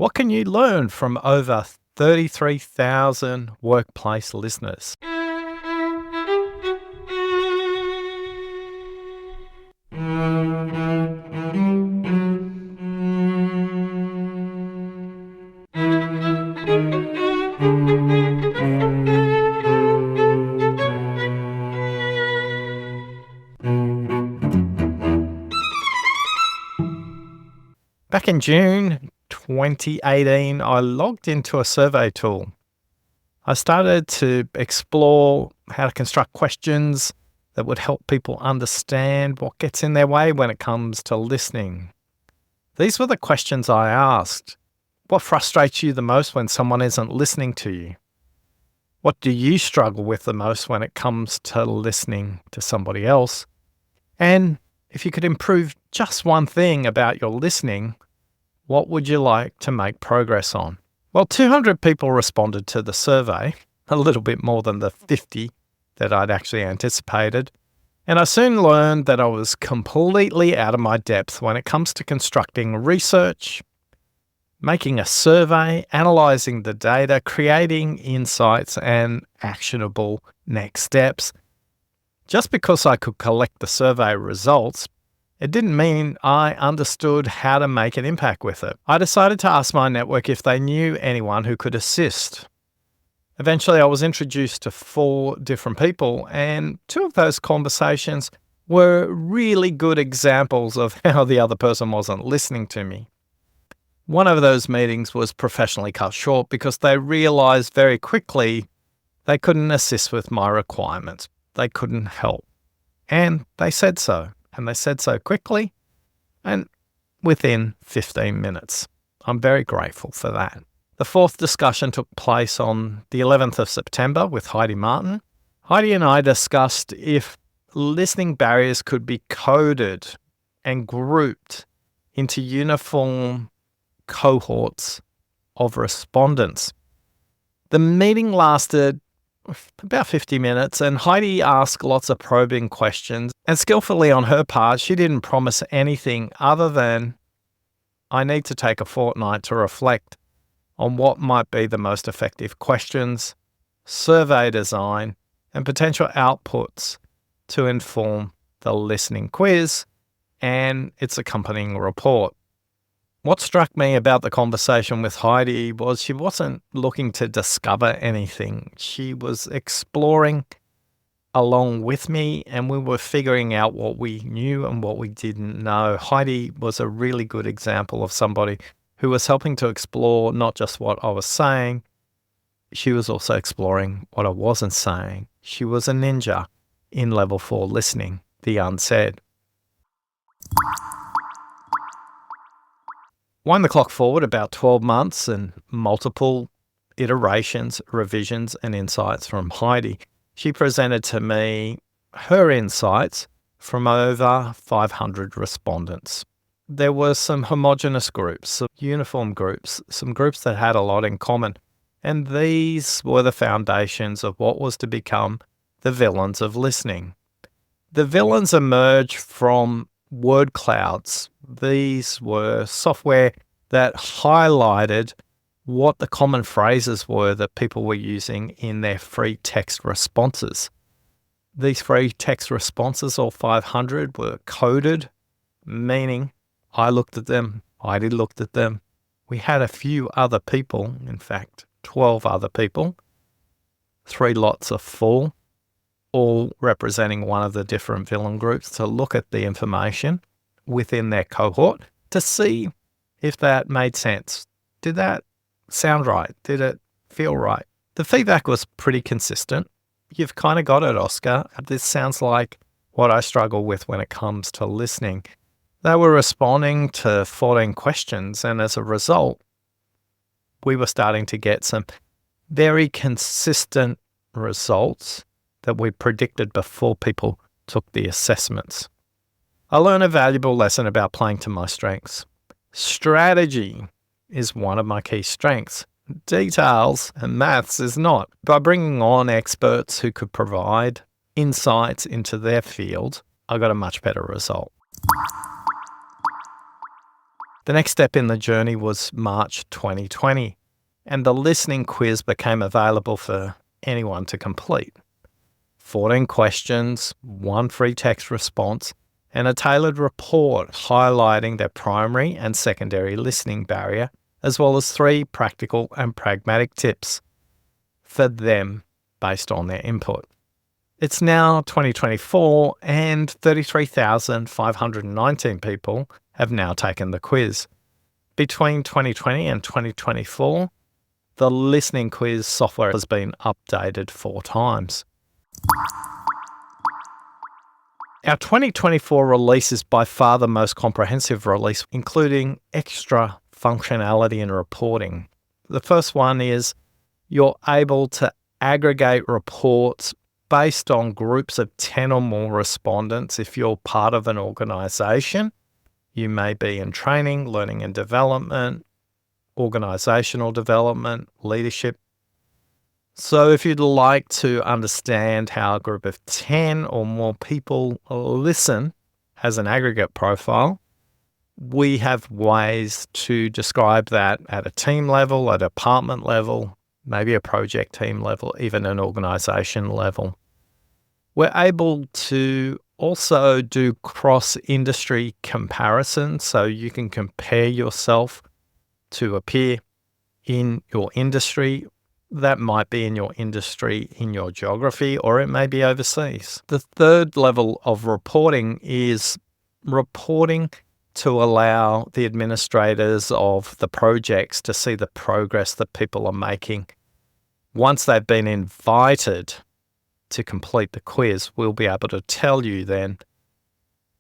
What can you learn from over 33,000 workplace listeners? Back in June 2018, I logged into a survey tool. I started to explore how to construct questions that would help people understand what gets in their way when it comes to listening. These were the questions I asked. What frustrates you the most when someone isn't listening to you? What do you struggle with the most when it comes to listening to somebody else? And if you could improve just one thing about your listening, what would you like to make progress on? Well, 200 people responded to the survey, a little bit more than the 50 that I'd actually anticipated. And I soon learned that I was completely out of my depth when it comes to constructing research, making a survey, analysing the data, creating insights and actionable next steps. Just because I could collect the survey results, it didn't mean I understood how to make an impact with it. I decided to ask my network if they knew anyone who could assist. Eventually, I was introduced to 4 different people, and 2 of those conversations were really good examples of how the other person wasn't listening to me. One of those meetings was professionally cut short because they realised very quickly they couldn't assist with my requirements. They couldn't help. And they said so. And they said so quickly and within 15 minutes. I'm very grateful for that. The 4th discussion took place on the 11th of September with Heidi Martin. Heidi and I discussed if listening barriers could be coded and grouped into uniform cohorts of respondents. The meeting lasted about 50 minutes, and Heidi asked lots of probing questions. And skillfully on her part, she didn't promise anything other than, I need to take a fortnight to reflect on what might be the most effective questions, survey design, and potential outputs to inform the listening quiz and its accompanying report. What struck me about the conversation with Heidi was she wasn't looking to discover anything. She was exploring along with me, and we were figuring out what we knew and what we didn't know. Heidi was a really good example of somebody who was helping to explore not just what I was saying, she was also exploring what I wasn't saying. She was a ninja in level 4 listening, the unsaid. Wind the clock forward about 12 months and multiple iterations, revisions, and insights from Heidi. She presented to me her insights from over 500 respondents. There were some homogenous groups, some uniform groups, some groups that had a lot in common, and these were the foundations of what was to become the villains of listening. The villains emerged from word clouds. These were software that highlighted what the common phrases were that people were using in their free text responses. These free text responses, all 500, were coded, meaning I looked at them, Heidi looked at them. We had a few other people, in fact, 12 other people, 3 lots of 4, all representing one of the different villain groups, to look at the information within their cohort to see if that made sense. Did that sound right? Did it feel right? The feedback was pretty consistent. You've kind of got it, Oscar. This sounds like what I struggle with when it comes to listening. They were responding to 14 questions, and as a result, we were starting to get some very consistent results that we predicted before people took the assessments. I learned a valuable lesson about playing to my strengths. Strategy is one of my key strengths. Details and maths is not. By bringing on experts who could provide insights into their field, I got a much better result. The next step in the journey was March 2020, and the listening quiz became available for anyone to complete. 14 questions, 1 free text response, and a tailored report highlighting their primary and secondary listening barrier, as well as 3 practical and pragmatic tips for them based on their input. It's now 2024 and 33,519 people have now taken the quiz. Between 2020 and 2024, the listening quiz software has been updated 4 times. Our 2024 release is by far the most comprehensive release, including extra functionality and reporting. The first one is you're able to aggregate reports based on groups of 10 or more respondents. If you're part of an organisation, you may be in training, learning and development, organisational development, leadership. So if you'd like to understand how a group of 10 or more people listen as an aggregate profile, we have ways to describe that at a team level, a department level, maybe a project team level, even an organisation level. We're able to also do cross-industry comparisons, so you can compare yourself to a peer in your industry. That might be in your industry, in your geography, or it may be overseas. The third level of reporting is reporting to allow the administrators of the projects to see the progress that people are making. Once they've been invited to complete the quiz, we'll be able to tell you then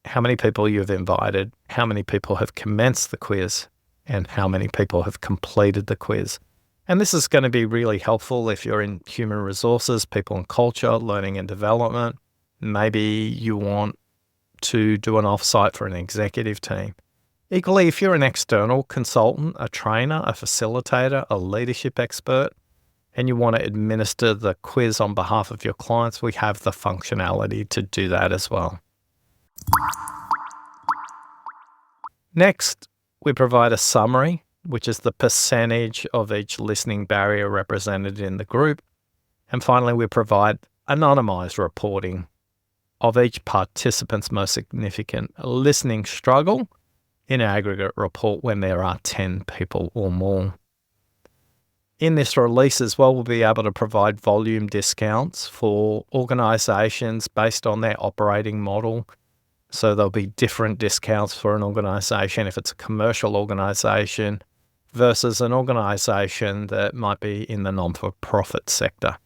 how many people you've invited, how many people have commenced the quiz, and how many people have completed the quiz. And this is going to be really helpful if you're in human resources, people and culture, learning and development. Maybe you want to do an offsite for an executive team. Equally, if you're an external consultant, a trainer, a facilitator, a leadership expert, and you want to administer the quiz on behalf of your clients, we have the functionality to do that as well. Next, we provide a summary, which is the percentage of each listening barrier represented in the group. And finally, we provide anonymized reporting of each participant's most significant listening struggle in an aggregate report when there are 10 people or more. In this release as well, we'll be able to provide volume discounts for organisations based on their operating model. So there'll be different discounts for an organisation if it's a commercial organisation versus an organisation that might be in the non-for-profit sector.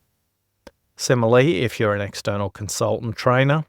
Similarly, if you're an external consultant, trainer,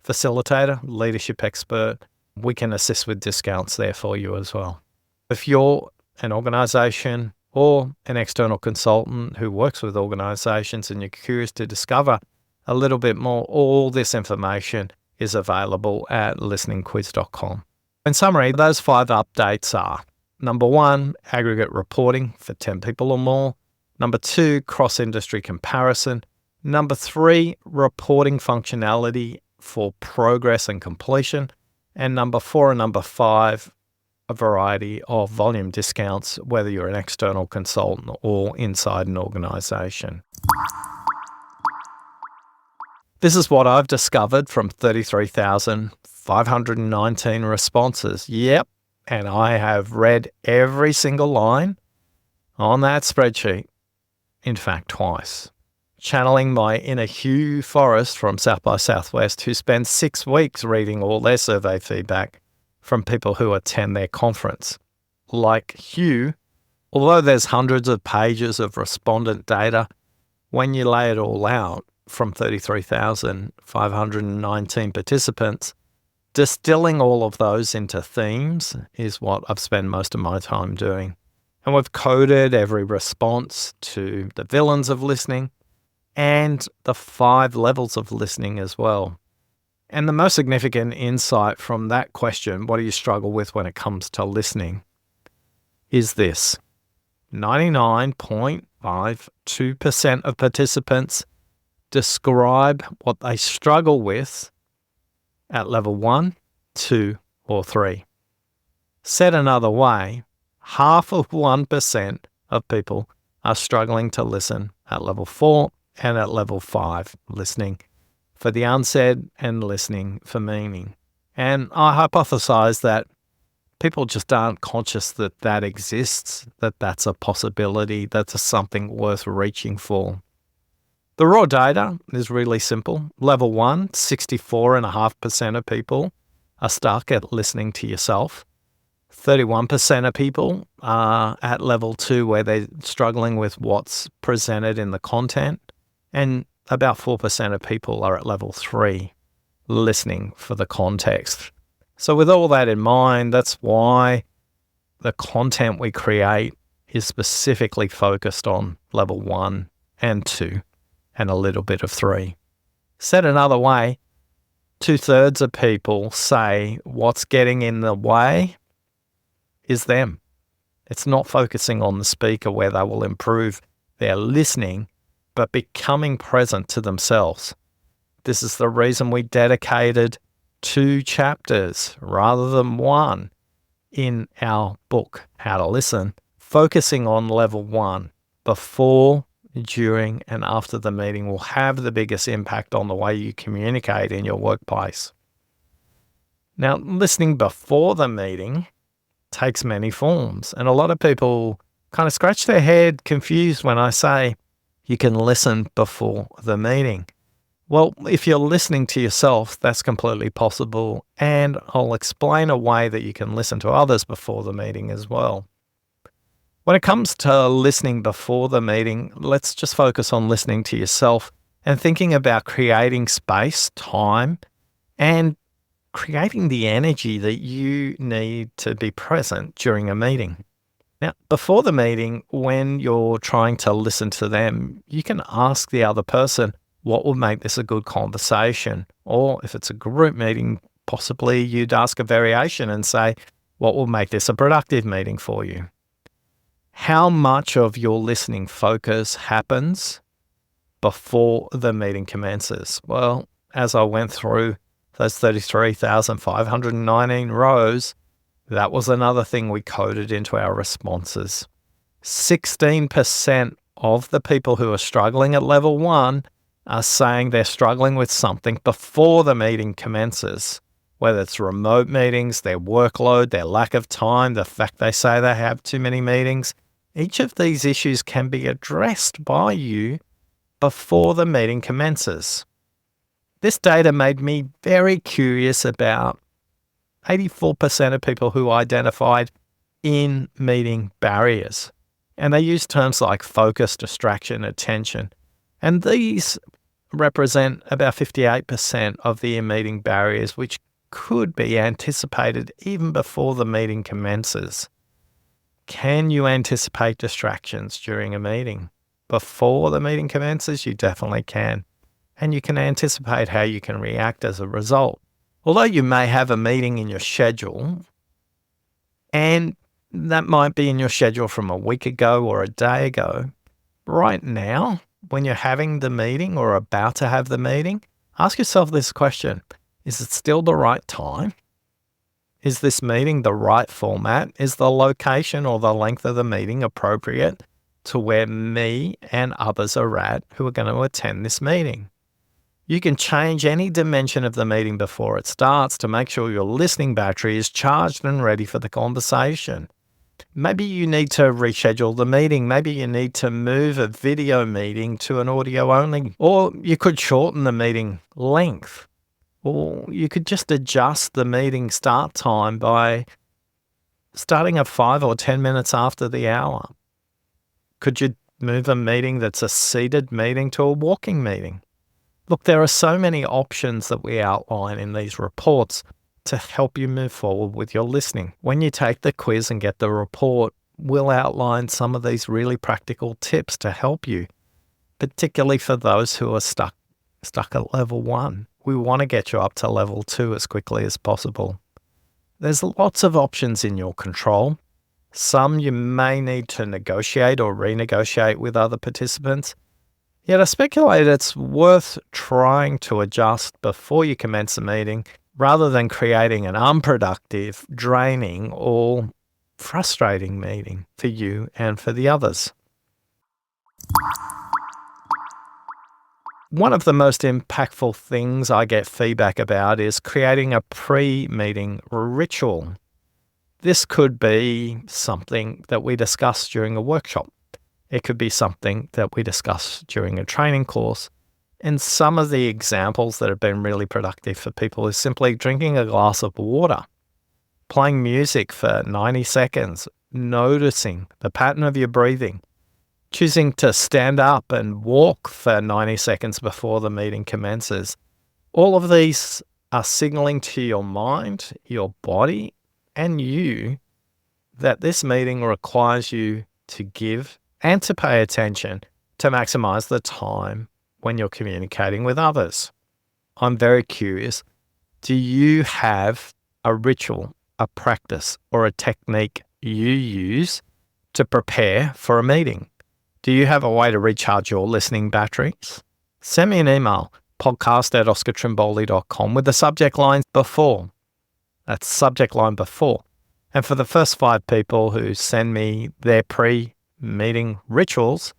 facilitator, leadership expert, we can assist with discounts there for you as well. If you're an organisation or an external consultant who works with organisations and you're curious to discover a little bit more, all this information is available at listeningquiz.com. In summary, those 5 updates are: number 1, aggregate reporting for 10 people or more. Number 2, cross-industry comparison. Number 3, reporting functionality for progress and completion. And number 4 and number 5, a variety of volume discounts, whether you're an external consultant or inside an organisation. This is what I've discovered from 33,519 responses. Yep, and I have read every single line on that spreadsheet, in fact twice. Channeling my inner Hugh Forrest from South by Southwest, who spends 6 weeks reading all their survey feedback from people who attend their conference. Like Hugh, although there's hundreds of pages of respondent data, when you lay it all out from 33,519 participants, distilling all of those into themes is what I've spent most of my time doing. And we've coded every response to the villains of listening and the 5 levels of listening as well. And the most significant insight from that question, what do you struggle with when it comes to listening, is this: 99.52% of participants describe what they struggle with at level 1, 2, or 3. Said another way, half of 1% of people are struggling to listen at level 4 and at level 5, listening for the unsaid and listening for meaning. And I hypothesize that people just aren't conscious that that exists, that that's a possibility, that's something worth reaching for. The raw data is really simple. Level 1, 64.5% of people are stuck at listening to yourself. 31% of people are at level 2 where they're struggling with what's presented in the content. And about 4% of people are at level 3, listening for the context. So with all that in mind, that's why the content we create is specifically focused on level 1 and 2 and a little bit of 3. Said another way, 2/3 of people say what's getting in the way is them. It's not focusing on the speaker where they will improve their listening, but becoming present to themselves. This is the reason we dedicated 2 chapters rather than 1 in our book, How to Listen, focusing on level 1 before, during, and after the meeting will have the biggest impact on the way you communicate in your workplace. Now, listening before the meeting takes many forms, and a lot of people kind of scratch their head confused when I say you can listen before the meeting. Well, if you're listening to yourself, that's completely possible, and I'll explain a way that you can listen to others before the meeting as well. When it comes to listening before the meeting, let's just focus on listening to yourself and thinking about creating space, time, and creating the energy that you need to be present during a meeting. Now, before the meeting, when you're trying to listen to them, you can ask the other person what will make this a good conversation. Or if it's a group meeting, possibly you'd ask a variation and say, what will make this a productive meeting for you? How much of your listening focus happens before the meeting commences? Well, as I went through those 33,519 rows, that was another thing we coded into our responses. 16% of the people who are struggling at level 1 are saying they're struggling with something before the meeting commences, whether it's remote meetings, their workload, their lack of time, the fact they say they have too many meetings. Each of these issues can be addressed by you before the meeting commences. This data made me very curious about 84% of people who identified in meeting barriers. And they use terms like focus, distraction, attention. And these represent about 58% of the in-meeting barriers, which could be anticipated even before the meeting commences. Can you anticipate distractions during a meeting? Before the meeting commences, you definitely can. And you can anticipate how you can react as a result. Although you may have a meeting in your schedule, and that might be in your schedule from a week ago or a day ago, right now, when you're having the meeting or about to have the meeting, ask yourself this question. Is it still the right time? Is this meeting the right format? Is the location or the length of the meeting appropriate to where me and others are at who are going to attend this meeting? You can change any dimension of the meeting before it starts to make sure your listening battery is charged and ready for the conversation. Maybe you need to reschedule the meeting. Maybe you need to move a video meeting to an audio only, or you could shorten the meeting length. Or you could just adjust the meeting start time by starting at 5 or 10 minutes after the hour. Could you move a meeting that's a seated meeting to a walking meeting? Look, there are so many options that we outline in these reports to help you move forward with your listening. When you take the quiz and get the report, we'll outline some of these really practical tips to help you, particularly for those who are stuck at level 1. We want to get you up to level 2 as quickly as possible. There's lots of options in your control. Some you may need to negotiate or renegotiate with other participants. Yet I speculate it's worth trying to adjust before you commence a meeting rather than creating an unproductive, draining, or frustrating meeting for you and for the others. One of the most impactful things I get feedback about is creating a pre-meeting ritual. This could be something that we discuss during a workshop. It could be something that we discuss during a training course. And some of the examples that have been really productive for people is simply drinking a glass of water, playing music for 90 seconds, noticing the pattern of your breathing, choosing to stand up and walk for 90 seconds before the meeting commences. All of these are signaling to your mind, your body, and you that this meeting requires you to give and to pay attention to maximize the time when you're communicating with others. I'm very curious, do you have a ritual, a practice, or a technique you use to prepare for a meeting? Do you have a way to recharge your listening batteries? Send me an email, podcast@oscartrimboli.com with the subject line before. That's subject line before. And for the first 5 people who send me their pre-meeting rituals,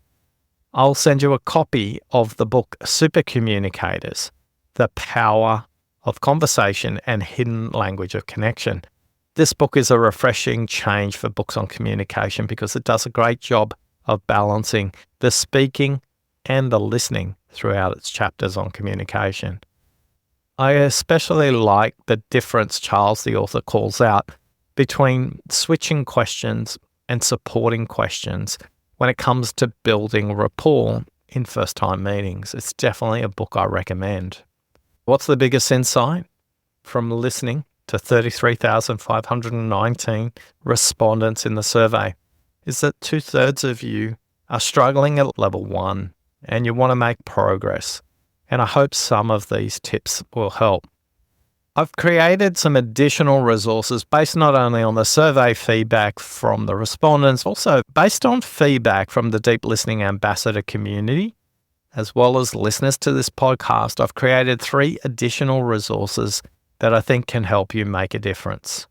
I'll send you a copy of the book Supercommunicators, The Power of Conversation and Hidden Language of Connection. This book is a refreshing change for books on communication because it does a great job of balancing the speaking and the listening throughout its chapters on communication. I especially like the difference Charles, the author, calls out between switching questions and supporting questions when it comes to building rapport in first-time meetings. It's definitely a book I recommend. What's the biggest insight from listening to 33,519 respondents in the survey? Is that 2/3 of you are struggling at level 1 and you want to make progress. And I hope some of these tips will help. I've created some additional resources based not only on the survey feedback from the respondents, also based on feedback from the Deep Listening Ambassador community, as well as listeners to this podcast. I've created 3 additional resources that I think can help you make a difference.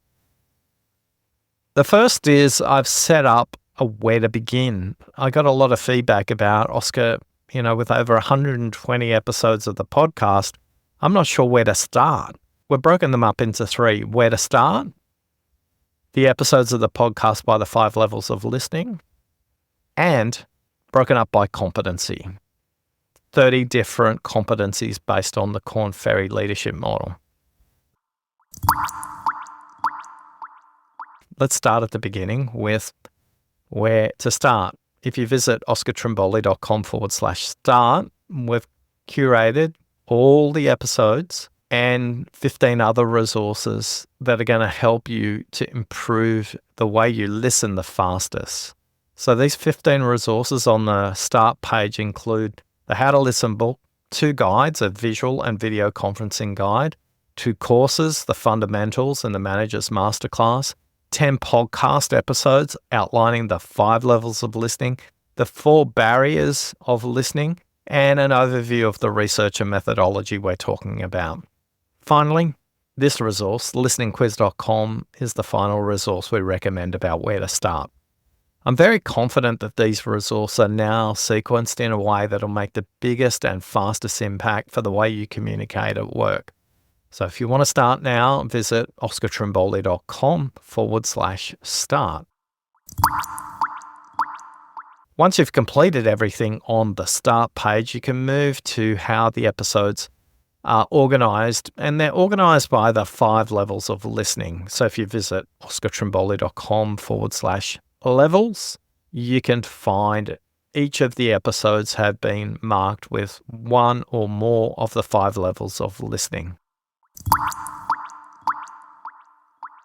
The first is I've set up a where to begin. I got a lot of feedback about, Oscar, with over 120 episodes of the podcast, I'm not sure where to start. We've broken them up into 3. Where to start, the episodes of the podcast by the 5 levels of listening, and broken up by competency. 30 different competencies based on the Korn Ferry leadership model. Let's start at the beginning with where to start. If you visit oscartrimboli.com/start, we've curated all the episodes and 15 other resources that are going to help you to improve the way you listen the fastest. So these 15 resources on the start page include the How to Listen book, 2 guides, a visual and video conferencing guide, 2 courses, the Fundamentals and the Manager's Masterclass, 10 podcast episodes outlining the 5 levels of listening, the 4 barriers of listening, and an overview of the research and methodology we're talking about. Finally, this resource, listeningquiz.com, is the final resource we recommend about where to start. I'm very confident that these resources are now sequenced in a way that will make the biggest and fastest impact for the way you communicate at work. So if you want to start now, visit oscartrimboli.com/start. Once you've completed everything on the start page, you can move to how the episodes are organized, and they're organized by the 5 levels of listening. So if you visit oscartrimboli.com/levels, you can find each of the episodes have been marked with 1 or more of the 5 levels of listening.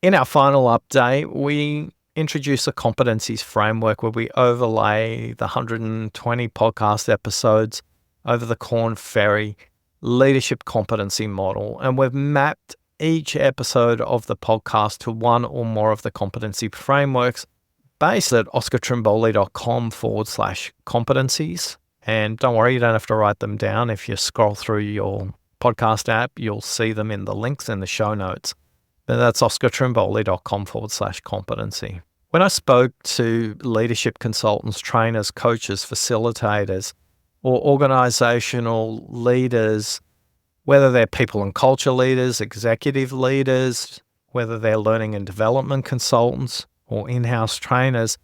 In our final update, we introduce a competencies framework where we overlay the 120 podcast episodes over the Korn Ferry leadership competency model. And we've mapped each episode of the podcast to 1 or more of the competency frameworks based at oscartrimboli.com/competencies. And don't worry, you don't have to write them down. If you scroll through your podcast app, you'll see them in the links in the show notes. And that's oscartrimboli.com/competency. When I spoke to leadership consultants, trainers, coaches, facilitators, or organizational leaders, whether they're people and culture leaders, executive leaders, whether they're learning and development consultants or in-house trainers,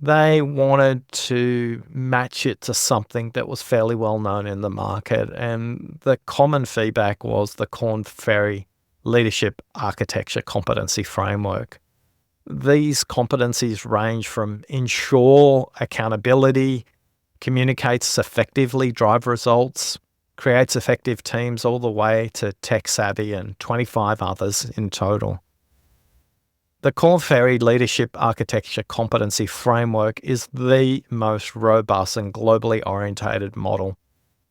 they wanted to match it to something that was fairly well known in the market. And the common feedback was the Korn Ferry leadership architecture competency framework. These competencies range from ensure accountability, communicates effectively, drive results, creates effective teams, all the way to tech savvy and 25 others in total. The Korn Ferry Leadership Architecture Competency Framework is the most robust and globally orientated model.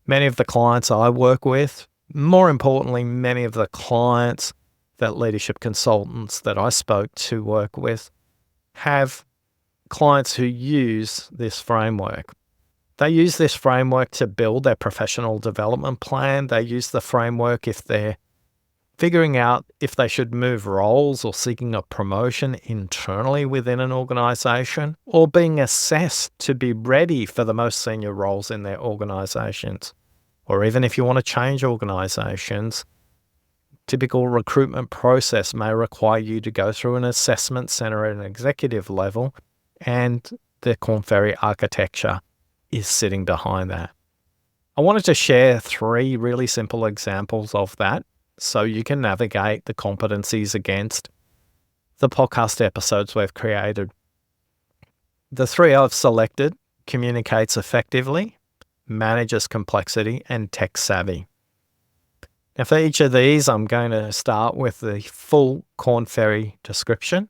Many of the clients I work with, more importantly, many of the clients that leadership consultants that I spoke to work with, have clients who use this framework. They use this framework to build their professional development plan. They use the framework if they're figuring out if they should move roles or seeking a promotion internally within an organization, or being assessed to be ready for the most senior roles in their organizations. Or even if you want to change organizations, typical recruitment process may require you to go through an assessment center at an executive level, and the Korn Ferry architecture is sitting behind that. I wanted to share 3 really simple examples of that so you can navigate the competencies against the podcast episodes we've created. The 3 I've selected: communicates effectively, manages complexity, and tech savvy. Now, for each of these, I'm going to start with the full Korn Ferry description,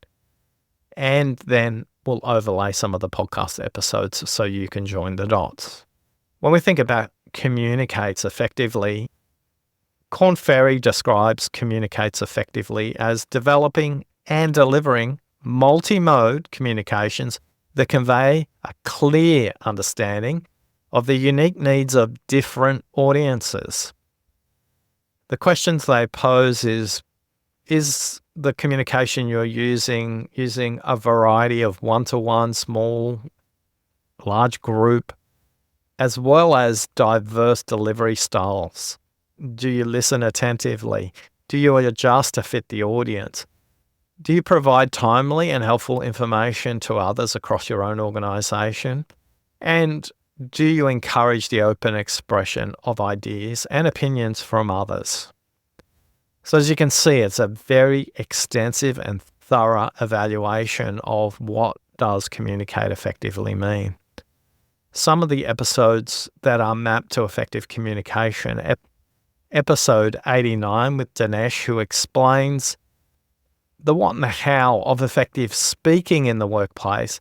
and then we'll overlay some of the podcast episodes so you can join the dots. When we think about communicates effectively, Korn Ferry describes communicates effectively as developing and delivering multi-mode communications that convey a clear understanding of the unique needs of different audiences. The questions they pose is the communication you're using a variety of one-to-one, small, large group, as well as diverse delivery styles? Do you listen attentively? Do you adjust to fit the audience? Do you provide timely and helpful information to others across your own organization? And do you encourage the open expression of ideas and opinions from others? So as you can see, it's a very extensive and thorough evaluation of what does communicate effectively mean. Some of the episodes that are mapped to effective communication, episode 89 with Danish, who explains the what and the how of effective speaking in the workplace,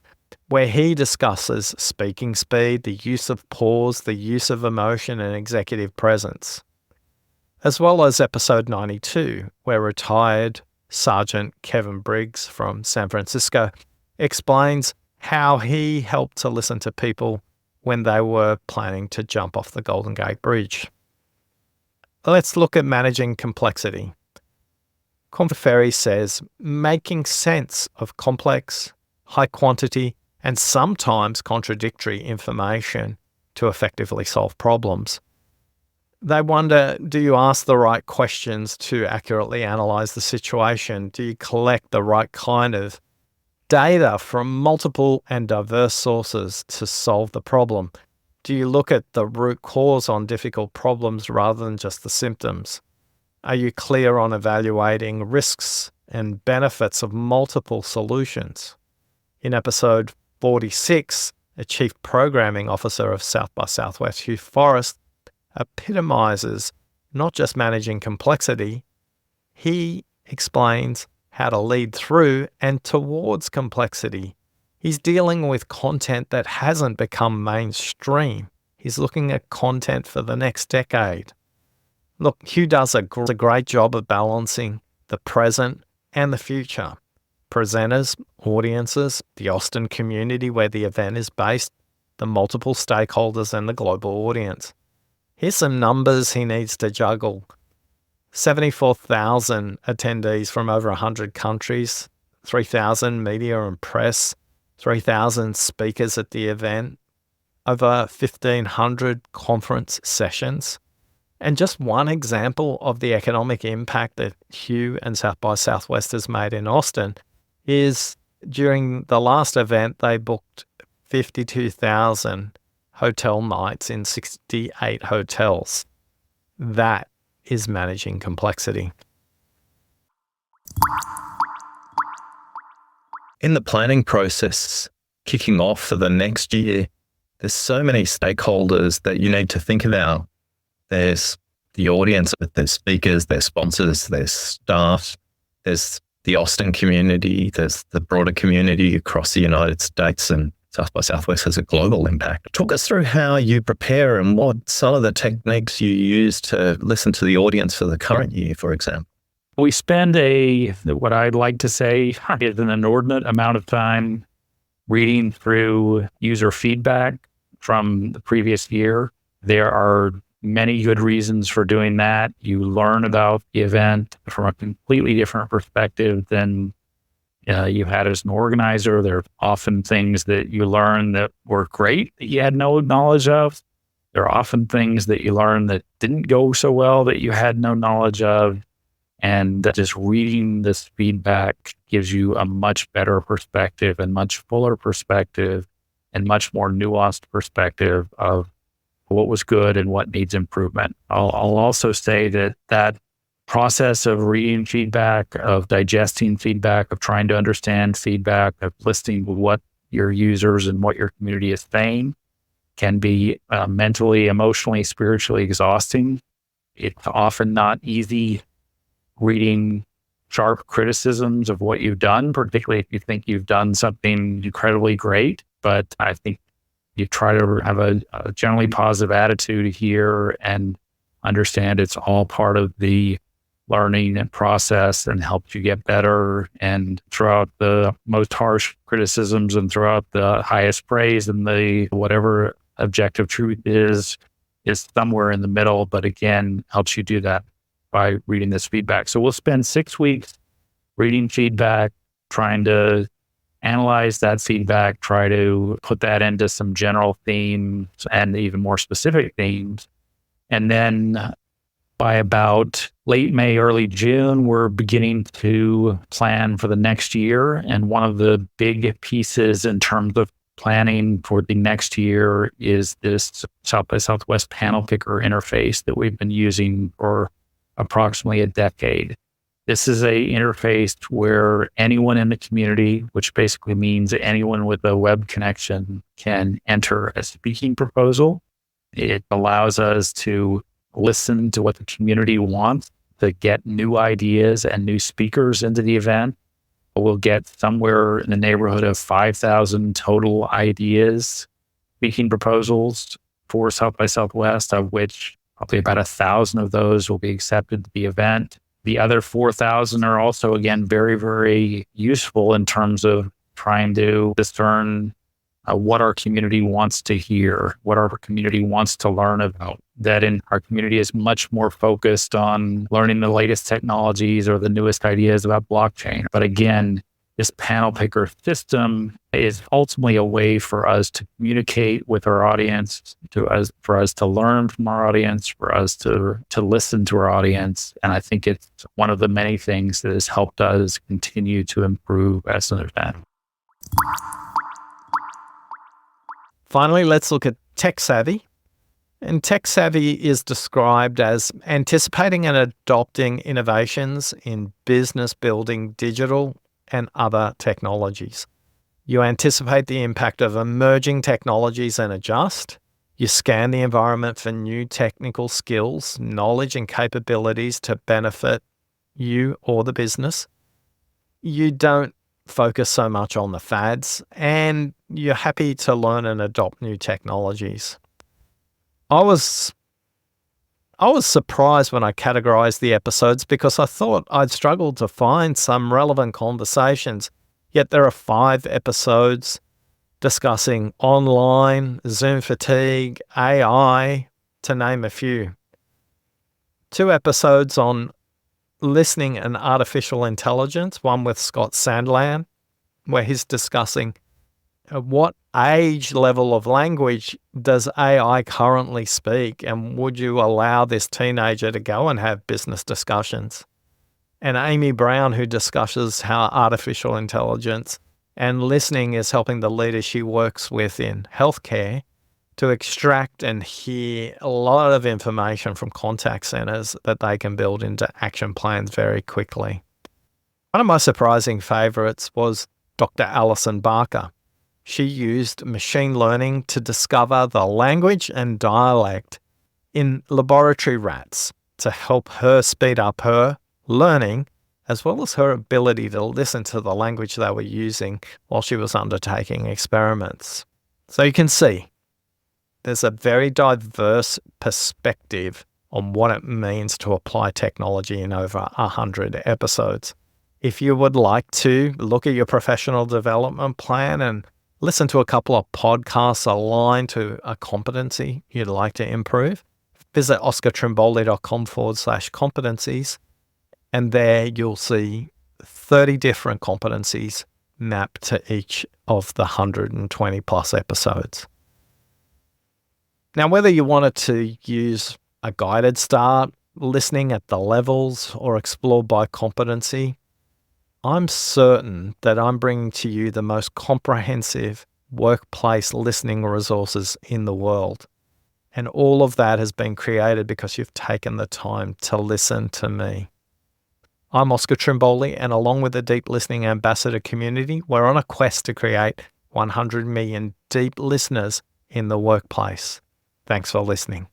where he discusses speaking speed, the use of pause, the use of emotion, and executive presence. As well as episode 92, where retired Sergeant Kevin Briggs from San Francisco explains how he helped to listen to people when they were planning to jump off the Golden Gate Bridge. Let's look at managing complexity. Korn Ferry says, making sense of complex, high quantity, and sometimes contradictory information to effectively solve problems. They wonder, do you ask the right questions to accurately analyze the situation? Do you collect the right kind of data from multiple and diverse sources to solve the problem? Do you look at the root cause on difficult problems rather than just the symptoms? Are you clear on evaluating risks and benefits of multiple solutions? In episode 46, a chief programming officer of South by Southwest, Hugh Forrest, epitomizes not just managing complexity, he explains how to lead through and towards complexity. He's dealing with content that hasn't become mainstream. He's looking at content for the next decade. Look, Hugh does a great job of balancing the present and the future. Presenters, audiences, the Austin community where the event is based, the multiple stakeholders, and the global audience. Here's some numbers he needs to juggle. 74,000 attendees from over 100 countries, 3,000 media and press, 3,000 speakers at the event, over 1,500 conference sessions. And just one example of the economic impact that Hue and South by Southwest has made in Austin is during the last event, they booked 52,000 hotel nights in 68 hotels. That is managing complexity. In the planning process, kicking off for the next year, there's so many stakeholders that you need to think about. There's the audience, there's speakers, there's sponsors, there's staff, there's the Austin community, there's the broader community across the United States, and South by Southwest has a global impact. Talk us through how you prepare and what some of the techniques you use to listen to the audience for the current year, for example. We spend what I'd like to say is an inordinate amount of time reading through user feedback from the previous year. There are many good reasons for doing that. You learn about the event from a completely different perspective than you had as an organizer. There are often things that you learn that were great that you had no knowledge of. There are often things that you learn that didn't go so well that you had no knowledge of. And just reading this feedback gives you a much better perspective and much fuller perspective and much more nuanced perspective of what was good and what needs improvement. I'll also say that process of reading feedback, of digesting feedback, of trying to understand feedback, of listening to what your users and what your community is saying can be mentally, emotionally, spiritually exhausting. It's often not easy reading sharp criticisms of what you've done, particularly if you think you've done something incredibly great. But I think you try to have a generally positive attitude here and understand it's all part of the learning and process and helps you get better. And throughout the most harsh criticisms and throughout the highest praise and the whatever objective truth is somewhere in the middle, but again, helps you do that by reading this feedback. So we'll spend 6 weeks reading feedback, trying to analyze that feedback, try to put that into some general themes and even more specific themes. And then by about late May, early June, we're beginning to plan for the next year. And one of the big pieces in terms of planning for the next year is this South by Southwest panel picker interface that we've been using for approximately a decade. This is a interface where anyone in the community, which basically means anyone with a web connection, can enter a speaking proposal. It allows us to listen to what the community wants, to get new ideas and new speakers into the event. We'll get somewhere in the neighborhood of 5,000 total ideas, speaking proposals for South by Southwest, of which probably about 1,000 of those will be accepted to the event. The other 4,000 are also, again, very, very useful in terms of trying to discern what our community wants to hear, what our community wants to learn about. That in our community is much more focused on learning the latest technologies or the newest ideas about blockchain. But again, this panel picker system is ultimately a way for us to communicate with our audience, for us to learn from our audience, for us to listen to our audience. And I think it's one of the many things that has helped us continue to improve as an event. Finally, let's look at tech savvy. And tech savvy is described as anticipating and adopting innovations in business building digital and other technologies. You anticipate the impact of emerging technologies and adjust. You scan the environment for new technical skills, knowledge, and capabilities to benefit you or the business. You don't focus so much on the fads, and you're happy to learn and adopt new technologies. I was surprised when I categorized the episodes because I thought I'd struggled to find some relevant conversations, yet there are 5 episodes discussing online, Zoom fatigue, AI, to name a few. 2 episodes on Listening and Artificial Intelligence, one with Scott Sandland, where he's discussing at what age level of language does AI currently speak, and would you allow this teenager to go and have business discussions? And Amy Brown, who discusses how artificial intelligence and listening is helping the leaders she works with in healthcare to extract and hear a lot of information from contact centers that they can build into action plans very quickly. One of my surprising favorites was Dr. Alison Barker. She used machine learning to discover the language and dialect in laboratory rats to help her speed up her learning, as well as her ability to listen to the language they were using while she was undertaking experiments. So you can see there's a very diverse perspective on what it means to apply technology in over 100 episodes. If you would like to look at your professional development plan and listen to a couple of podcasts aligned to a competency you'd like to improve, visit oscartrimboli.com/competencies, and there you'll see 30 different competencies mapped to each of the 120 plus episodes. Now, whether you wanted to use a guided start, listening at the levels, or explore by competency, I'm certain that I'm bringing to you the most comprehensive workplace listening resources in the world. And all of that has been created because you've taken the time to listen to me. I'm Oscar Trimboli, and along with the Deep Listening Ambassador community, we're on a quest to create 100 million deep listeners in the workplace. Thanks for listening.